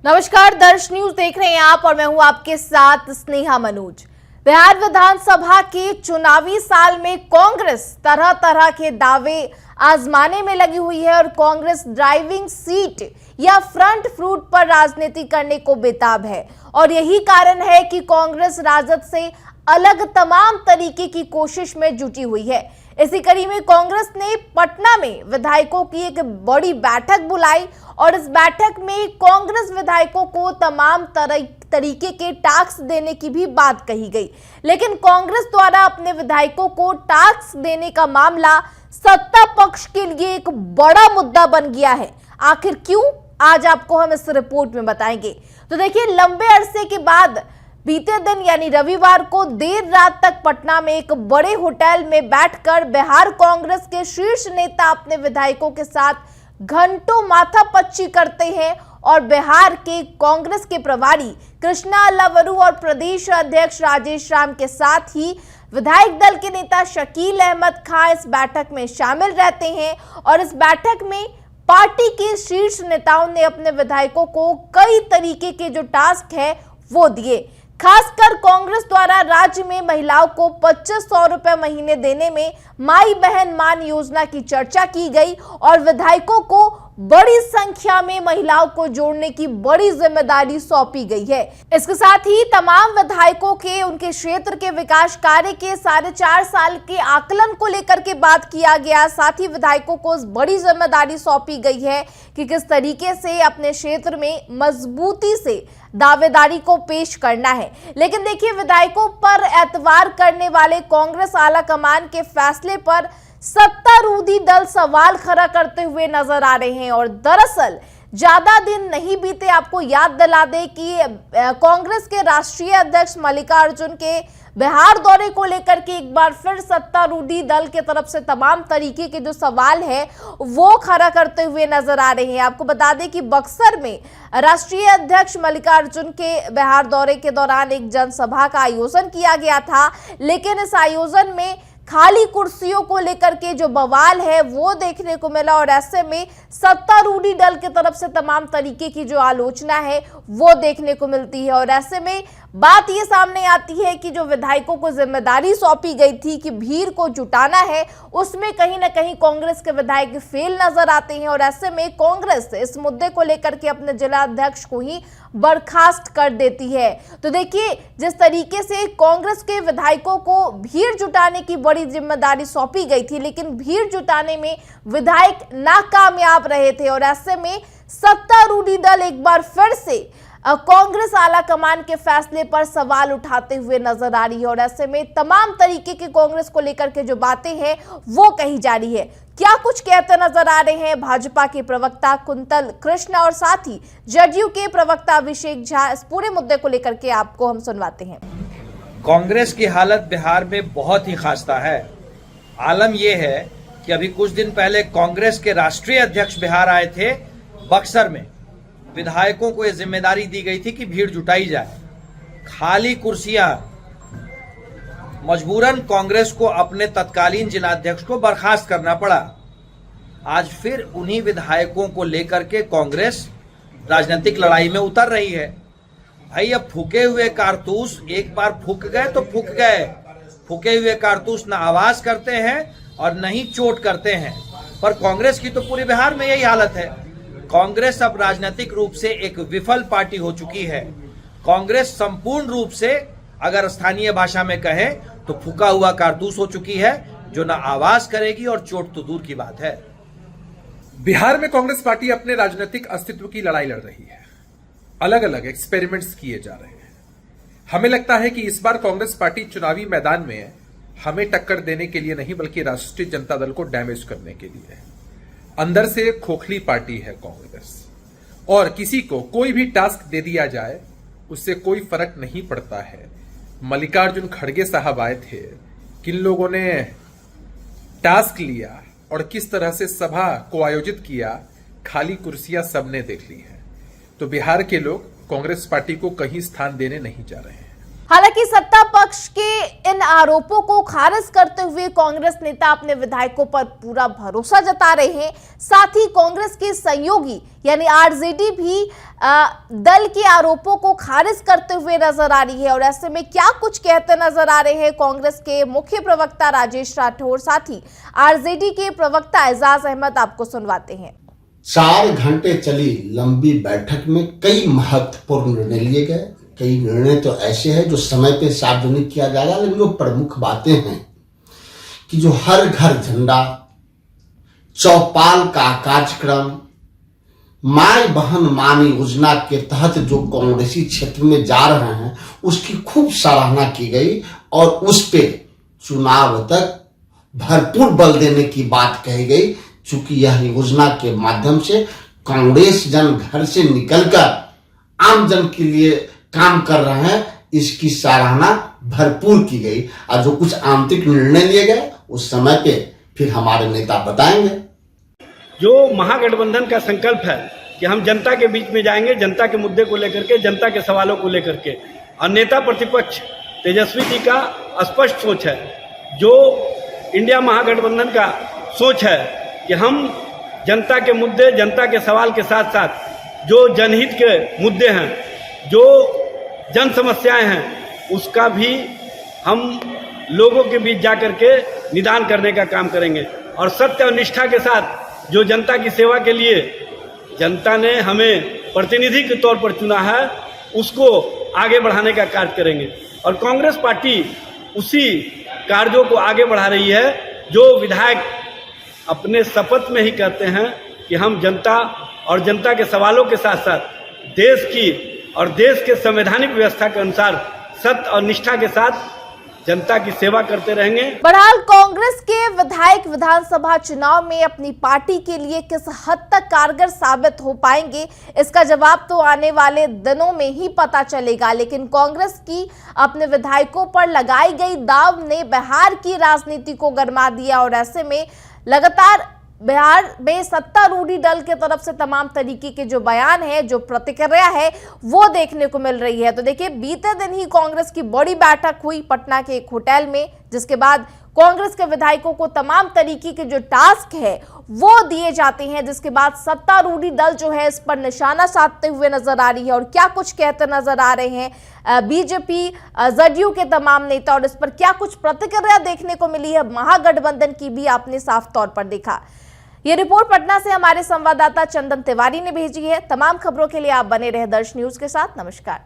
नमस्कार, दर्श न्यूज देख रहे हैं आप और मैं हूं आपके साथ स्नेहा मनोज। बिहार विधानसभा के चुनावी साल में कांग्रेस तरह तरह के दावे आजमाने में लगी हुई है और कांग्रेस ड्राइविंग सीट या फ्रंट फुट पर राजनीति करने को बेताब है और यही कारण है कि कांग्रेस राजद से अलग तमाम तरीके की कोशिश में जुटी हुई है। इसी कड़ी में कांग्रेस ने पटना में विधायकों की एक बड़ी बैठक बुलाई और इस बैठक में कांग्रेस विधायकों को तमाम तरीके के टास्क देने की भी बात कही गई, लेकिन कांग्रेस द्वारा अपने विधायकों को टास्क देने का मामला सत्ता पक्ष के लिए एक बड़ा मुद्दा बन गया है। आखिर क्यों, आज आपको हम इस रिपोर्ट में बताएंगे। तो देखिए, लंबे अरसे के बाद बीते दिन यानी रविवार को देर रात तक पटना में एक बड़े होटल में बैठकर बिहार कांग्रेस के शीर्ष नेता अपने विधायकों के साथ घंटों माथापच्ची करते हैं और बिहार के कांग्रेस के प्रभारी कृष्णा लवरू और प्रदेश अध्यक्ष राजेश राम के साथ ही विधायक दल के नेता शकील अहमद खां इस बैठक में शामिल रहते हैं और इस बैठक में पार्टी के शीर्ष नेताओं ने अपने विधायकों को कई तरीके के जो टास्क है वो दिए। खासकर कांग्रेस द्वारा राज्य में महिलाओं को 2500 रुपए महीने देने में माई बहन मान योजना की चर्चा की गई और विधायकों को बड़ी संख्या में महिलाओं को जोड़ने की बड़ी जिम्मेदारी सौंपी गई है। इसके साथ ही तमाम विधायकों के उनके क्षेत्र के विकास कार्य के 4.5 साल के आकलन को लेकर के बात किया गया। साथ ही विधायकों को बड़ी जिम्मेदारी सौंपी गई है कि किस तरीके से अपने क्षेत्र में मजबूती से दावेदारी को पेश करना है। लेकिन देखिए, विधायकों पर एतवार करने वाले कांग्रेस आला कमान के फैसले पर सत्तारूढ़ी दल सवाल खड़ा करते हुए नजर आ रहे हैं और दरअसल ज्यादा दिन नहीं बीते, आपको याद दिला दे कि कांग्रेस के राष्ट्रीय अध्यक्ष मल्लिकार्जुन के बिहार दौरे को लेकर के एक बार फिर सत्तारूढ़ी दल के तरफ से तमाम तरीके के जो सवाल है वो खड़ा करते हुए नजर आ रहे हैं। आपको बता दें कि बक्सर में राष्ट्रीय अध्यक्ष मल्लिकार्जुन के बिहार दौरे के दौरान एक जनसभा का आयोजन किया गया था, लेकिन इस आयोजन में खाली कुर्सियों को लेकर के जो बवाल है वो देखने को मिला और ऐसे में सत्तारूढ़ी दल की तरफ से तमाम तरीके की जो आलोचना है वो देखने को मिलती है और ऐसे में बात ये सामने आती है कि जो विधायकों को जिम्मेदारी सौंपी गई थी कि भीड़ को जुटाना है, उसमें कहीं ना कहीं कांग्रेस के विधायक फेल नजर आते हैं और ऐसे में कांग्रेस इस मुद्दे को लेकर के अपने जिला अध्यक्ष को ही बर्खास्त कर देती है। तो देखिए, जिस तरीके से कांग्रेस के विधायकों को भीड़ जुटाने की बड़ी जिम्मेदारी सौंपी गई थी, लेकिन भीड़ जुटाने में विधायक नाकामयाब रहे थे और ऐसे में सत्तारूढ़ी दल एक बार फिर से कांग्रेस आला कमान के फैसले पर सवाल उठाते हुए नजर आ रही है और ऐसे में तमाम तरीके की कांग्रेस को लेकर के जो बातें हैं वो कही जा रही है। क्या कुछ कहते नजर आ रहे हैं भाजपा के प्रवक्ता कुंतल कृष्ण और साथ ही जदयू के प्रवक्ता अभिषेक झा, इस पूरे मुद्दे को लेकर के आपको हम सुनवाते हैं। कांग्रेस की हालत बिहार में बहुत ही खास्ता है। आलम यह है कि अभी कुछ दिन पहले कांग्रेस के राष्ट्रीय अध्यक्ष बिहार आए थे। बक्सर में विधायकों को यह जिम्मेदारी दी गई थी कि भीड़ जुटाई जाए, खाली कुर्सियां, मजबूरन कांग्रेस को अपने तत्कालीन जिलाध्यक्ष को बर्खास्त करना पड़ा। आज फिर उन्हीं विधायकों को लेकर के कांग्रेस राजनीतिक लड़ाई में उतर रही है। भाई, अब फूके हुए कारतूस एक बार फूक गए तो फूक गए। फूके हुए कारतूस न आवाज करते हैं और न ही चोट करते हैं, पर कांग्रेस की तो पूरे बिहार में यही हालत है। कांग्रेस अब राजनीतिक रूप से एक विफल पार्टी हो चुकी है। कांग्रेस संपूर्ण रूप से, अगर स्थानीय भाषा में कहें तो फूका हुआ कारतूस हो चुकी है, जो ना आवाज करेगी और चोट तो दूर की बात है। बिहार में कांग्रेस पार्टी अपने राजनीतिक अस्तित्व की लड़ाई लड़ रही है। अलग अलग एक्सपेरिमेंट्स किए जा रहे हैं। हमें लगता है कि इस बार कांग्रेस पार्टी चुनावी मैदान में हमें टक्कर देने के लिए नहीं, बल्कि राष्ट्रीय जनता दल को डैमेज करने के लिए है। अंदर से खोखली पार्टी है कांग्रेस और किसी को कोई भी टास्क दे दिया जाए उससे कोई फर्क नहीं पड़ता है। मल्लिकार्जुन खड़गे साहब आए थे, किन लोगों ने टास्क लिया और किस तरह से सभा को आयोजित किया, खाली कुर्सियां सबने देख ली है। तो बिहार के लोग कांग्रेस पार्टी को कहीं स्थान देने नहीं जा रहे हैं। हालांकि सत्ता पक्ष के इन आरोपों को खारिज करते हुए कांग्रेस नेता अपने विधायकों पर पूरा भरोसा जता रहे हैं। साथ ही कांग्रेस के सहयोगी यानी आरजेडी भी दल के आरोपों को खारिज करते हुए नजर आ रही है। और ऐसे में क्या कुछ कहते नजर आ रहे हैं कांग्रेस के मुख्य प्रवक्ता राजेश राठौर, साथ ही आरजेडी के प्रवक्ता एजाज अहमद, आपको सुनवाते हैं। 4 घंटे चली लंबी बैठक में कई महत्वपूर्ण निर्णय लिए गए। कई निर्णय तो ऐसे हैं जो समय पे सार्वजनिक किया जाएगा, लेकिन जो प्रमुख बातें हैं कि जो हर घर झंडा, चौपाल का कार्यक्रम, माय बहन मान योजना के तहत जो कांग्रेसी क्षेत्र में जा रहे हैं उसकी खूब सराहना की गई और उस पे चुनाव तक भरपूर बल देने की बात कही गई। चूंकि यह योजना के माध्यम से कांग्रेस जन घर से निकलकर आम जन के लिए काम कर रहे हैं, इसकी सराहना भरपूर की गई। और जो कुछ आंतरिक निर्णय लिए गए उस समय पे फिर हमारे नेता बताएंगे। जो महागठबंधन का संकल्प है कि हम जनता के बीच में जाएंगे, जनता के मुद्दे को लेकर के, जनता के सवालों को लेकर के, और नेता प्रतिपक्ष तेजस्वी जी का स्पष्ट सोच है, जो इंडिया महागठबंधन का सोच है कि हम जनता के मुद्दे, जनता के सवाल के साथ साथ जो जनहित के मुद्दे हैं, जो जन समस्याएं हैं, उसका भी हम लोगों के बीच जाकर के निदान करने का काम करेंगे। और सत्य और निष्ठा के साथ जो जनता की सेवा के लिए जनता ने हमें प्रतिनिधि के तौर पर चुना है, उसको आगे बढ़ाने का कार्य करेंगे। और कांग्रेस पार्टी उसी कार्यों को आगे बढ़ा रही है जो विधायक अपने शपथ में ही कहते हैं कि हम जनता और जनता के सवालों के साथ साथ देश की और देश के संवैधानिक व्यवस्था के अनुसार सत्य और निष्ठा के साथ जनता की सेवा करते रहेंगे। बहरहाल कांग्रेस के विधायक विधानसभा चुनाव में अपनी पार्टी के लिए किस हद तक कारगर साबित हो पाएंगे, इसका जवाब तो आने वाले दिनों में ही पता चलेगा। लेकिन कांग्रेस की अपने विधायकों पर लगाई गई दाव ने बिहार की राजनीति को गरमा दिया और ऐसे में लगातार बिहार में सत्तारूढ़ी दल के तरफ से तमाम तरीके के जो बयान है, जो प्रतिक्रिया है, वो देखने को मिल रही है। तो देखिए, बीते दिन ही कांग्रेस की बड़ी बैठक हुई पटना के एक होटल में, जिसके बाद कांग्रेस के विधायकों को तमाम तरीके के जो टास्क है वो दिए जाते हैं, जिसके बाद सत्तारूढ़ी दल जो है इस पर निशाना साधते हुए नजर आ रही है। और क्या कुछ कहते नजर आ रहे हैं बीजेपी, जदयू के तमाम नेता, और इस पर क्या कुछ प्रतिक्रिया देखने को मिली है महागठबंधन की भी आपने साफ तौर पर देखा। ये रिपोर्ट पटना से हमारे संवाददाता चंदन तिवारी ने भेजी है। तमाम खबरों के लिए आप बने रहे दर्श न्यूज के साथ। नमस्कार।